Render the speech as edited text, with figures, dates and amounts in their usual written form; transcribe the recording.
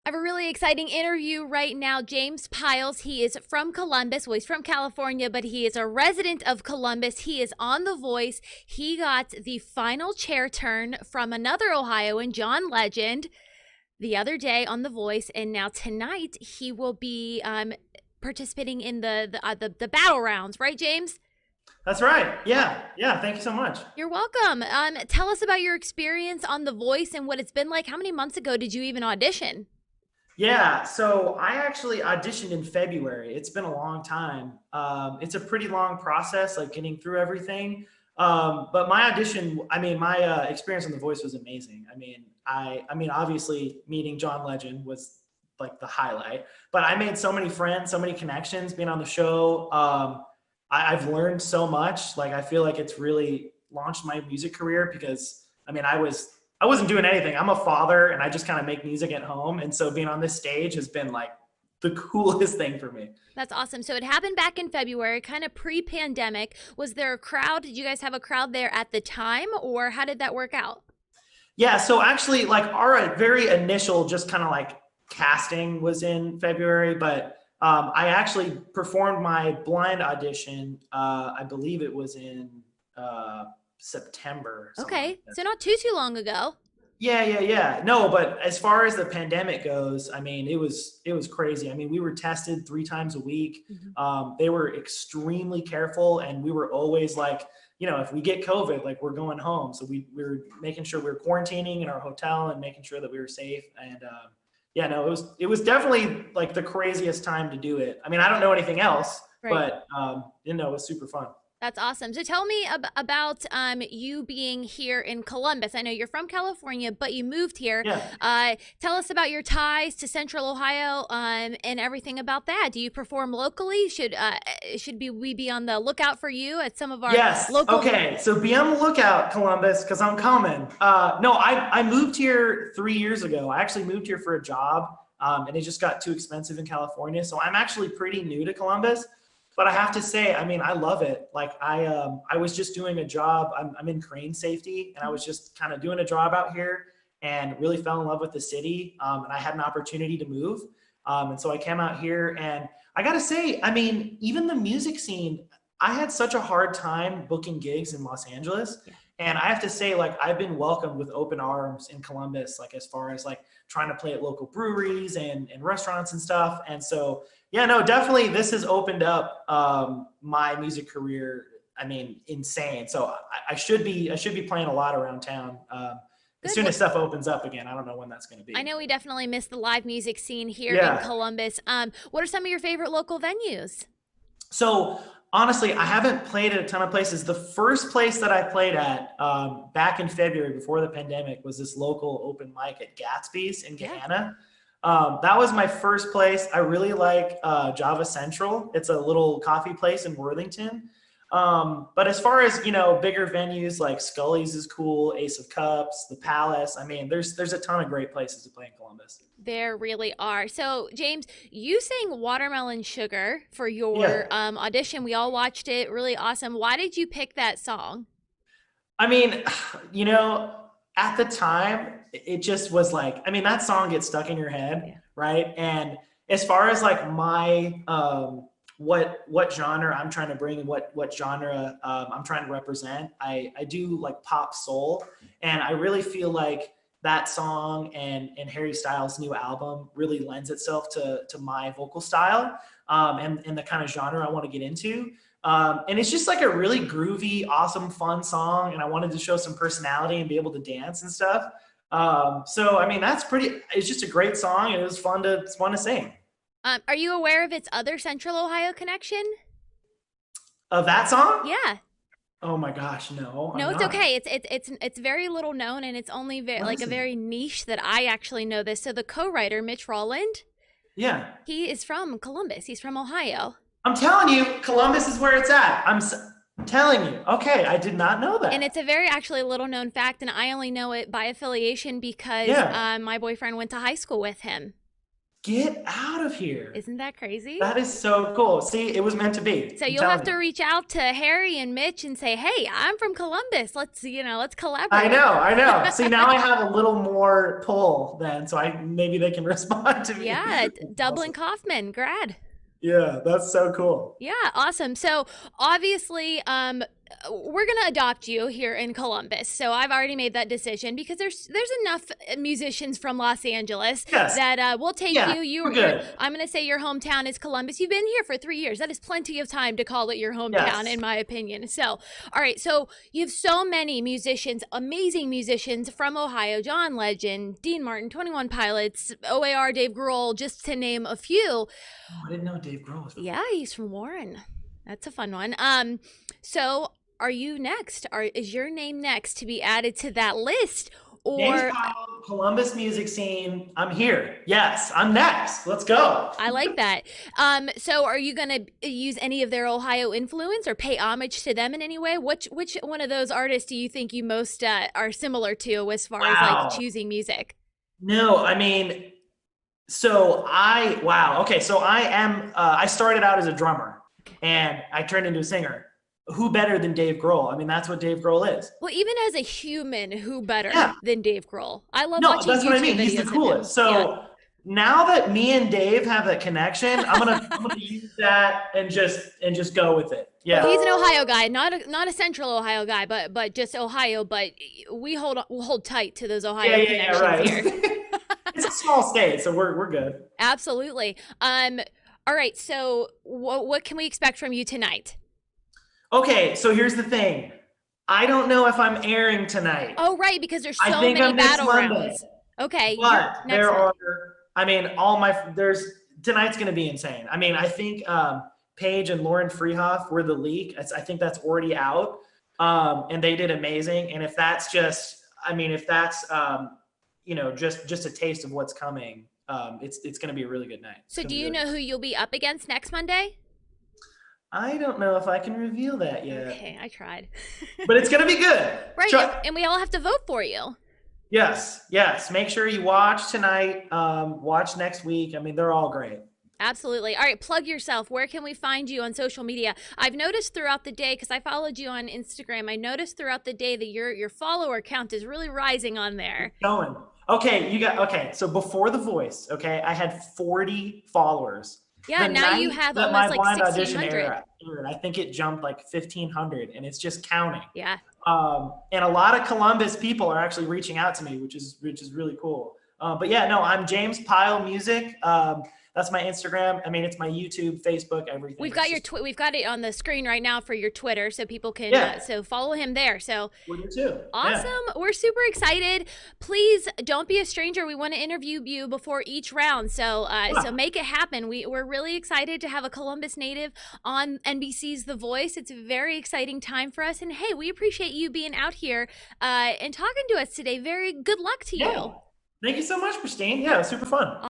I have a really exciting interview right now. James Piles, he is from Columbus. Well, he's from California, but he is a resident of Columbus. He is on The Voice. He got the final chair turn from another Ohioan, John Legend, the other day on The Voice, and now tonight he will be participating in the battle rounds, right, James? That's right. Yeah. Yeah. Thank you so much. You're welcome. Tell us about your experience on The Voice and what it's been like. How many months ago did you even audition? Yeah. So I actually auditioned in February. It's been a long time. It's a pretty long process, like getting through everything. But my audition, my experience on The Voice was amazing. Obviously meeting John Legend was like the highlight, but I made so many friends, so many connections being on the show. I've learned so much. Like, I feel like it's really launched my music career because I wasn't doing anything. I'm a father and I just kind of make music at home. And so being on this stage has been like the coolest thing for me. That's awesome. So it happened back in February, kind of pre-pandemic. Was there a crowd? Did you guys have a crowd there at the time, or how did that work out? Yeah. So actually, like, our very initial just kind of like casting was in February, but I actually performed my blind audition. I believe it was in September. Something Okay, like that. so not too long ago. Yeah. No, but as far as the pandemic goes, it was crazy. We were tested 3 times a week. Mhm. They were extremely careful, and we were always like, if we get COVID, like, we're going home. So we were making sure we were quarantining in our hotel and making sure that we were safe. And yeah, no, it was definitely like the craziest time to do it. I don't know anything else, Right. but it was super fun. That's awesome. So tell me about you being here in Columbus. I know you're from California, but you moved here. Yeah. Tell us about your ties to Central Ohio and everything about that. Do you perform locally? We be on the lookout for you at some of our Yes. local? Okay. So be on the lookout, Columbus, because I'm coming. No, I moved here 3 years ago. I actually moved here for a job, and it just got too expensive in California. So I'm actually pretty new to Columbus, but I have to say, I love it. Like, I was just doing a job. I'm in crane safety, and I was just kind of doing a job out here, and really fell in love with the city. And I had an opportunity to move, and so I came out here, and I gotta say, even the music scene, I had such a hard time booking gigs in Los Angeles. Yeah. And I have to say, like, I've been welcomed with open arms in Columbus, like, as far as like trying to play at local breweries and restaurants and stuff. And so, yeah, no, definitely this has opened up my music career. Insane. So I should be playing a lot around town. As Good. soon as stuff opens up again. I don't know when that's going to I be. know we definitely miss the live music scene here in Yeah. Columbus. What are some of your favorite local venues? So honestly, I haven't played at a ton of places. The first place that I played at back in February before the pandemic was this local open mic at Gatsby's in Yeah. Gahanna. That was my first place. I really like Java Central. It's a little coffee place in Worthington. But as far as, bigger venues, like Scully's is cool, Ace of Cups, the Palace. There's a ton of great places to play in Columbus. There really are. So, James, you sang Watermelon Sugar for Yeah. your audition. We all watched it. Really awesome. Why did you pick that song? I mean, you know, at the time, it just was like, that song gets stuck in your head, Yeah. right? And as far as like my what genre I'm trying to bring and what genre I'm trying to represent, I do like pop soul, and I really feel like that song and Harry Styles' new album really lends itself to my vocal style, and the kind of genre I want to get into. And it's just like a really groovy, awesome, fun song. And I wanted to show some personality and be able to dance and stuff. It's just a great song. And it was fun to sing. Are you aware of its other Central Ohio connection? Of that song? Yeah. Oh my gosh, no, I'm No, it's not. okay. It's very little known, and it's only What like is a it? very niche that I actually know this. So the co-writer Mitch Rowland, Yeah. he is from Columbus. He's from Ohio. I'm telling you, Columbus is where it's at. Telling you. Okay, I did not know And that. it's a very actually little known fact, and I only know it by affiliation because Yeah. my boyfriend went to high school with him. Get out of here. Isn't that crazy? That is so cool. See, it was meant to be. So I'm you'll have telling to you. reach out to Harry and Mitch and say, "Hey, I'm from Columbus. Let's I collaborate." know, I know. See, now I have a little more pull then, so I maybe they can respond to me. Yeah, That's Dublin awesome. Kaufman grad. Yeah, that's so cool. Yeah, awesome. So obviously, we're gonna adopt you here in Columbus. So I've already made that decision because there's enough musicians from Los Angeles Yes. that we'll take Yeah, you. we're You're good. I'm gonna say your hometown is Columbus. You've been here for 3 years. That is plenty of time to call it your hometown, Yes. in my opinion. So, all right. So you have so many musicians, amazing musicians from Ohio: John Legend, Dean Martin, 21 Pilots, OAR, Dave Grohl, just to name a few. Oh, I didn't know Dave Grohl was from. Yeah, he's from Warren. That's a fun one. So are you next? Is your name next to be added to that list? James Or Powell, Columbus music scene. I'm here. Yes, I'm next. Let's go. I like that. So are you gonna use any of their Ohio influence or pay homage to them in any way? Which one of those artists do you think you most are similar to as far as like Wow. choosing music? No, I mean, wow. Okay, so I started out as a drummer and I turned into a singer. Who better than Dave Grohl? I mean, that's what Dave Grohl is. Well, even as a human, who better Yeah. than Dave Grohl? I love No, watching that's what I YouTube mean. He's videos the of him. coolest. Yeah. So now that me and Dave have that connection, I'm gonna use that and just go with it. Well, Yeah. he's an Ohio guy, not a Central Ohio guy, but just Ohio. But we'll hold tight to those Ohio connections Right. here. It's a small state, so we're good. Absolutely. All right. So what can we expect from you tonight? Okay, so here's the thing. I don't know if I'm airing tonight. Oh, right, because there's I so think many I'm next battle Monday. rounds. Okay, you're But next there one. are, I mean, there's tonight's gonna be insane. I mean, I think Paige and Lauren Freehoff were the leak. I think that's already out, and they did amazing. And if that's just, I mean, if that's just a taste of what's coming, it's gonna be a really good night. So do you know who you'll be up against next Monday? I don't know if I can reveal that yet, Okay, I tried. but it's gonna be good. Right, and we all have to vote for you. Yes. Make sure you watch tonight. Watch next week. I mean, they're all great. Absolutely. All right, plug yourself. Where can we find you on social media? I've noticed throughout the day, because I followed you on Instagram, I noticed throughout the day that your follower count is really rising on there. Going. Okay, so before The Voice, okay, I had 40 followers. Yeah, The now you night have that almost my like blind audition 1,600. aired, I think it jumped like 1,500, and it's just counting. Yeah. And a lot of Columbus people are actually reaching out to me, which is really cool. But yeah, no, I'm James Pyle Music. That's my Instagram. I mean, it's my YouTube, Facebook, everything. We've got we've got it on the screen right now for your Twitter, so people can so follow him there. So we do too. Awesome. Yeah. We're super excited. Please don't be a stranger. We want to interview you before each round. So so make it happen. We're really excited to have a Columbus native on NBC's The Voice. It's a very exciting time for us. And hey, we appreciate you being out here and talking to us today. Very good luck to you. Thank you so much, Christine. Yeah, it was super fun.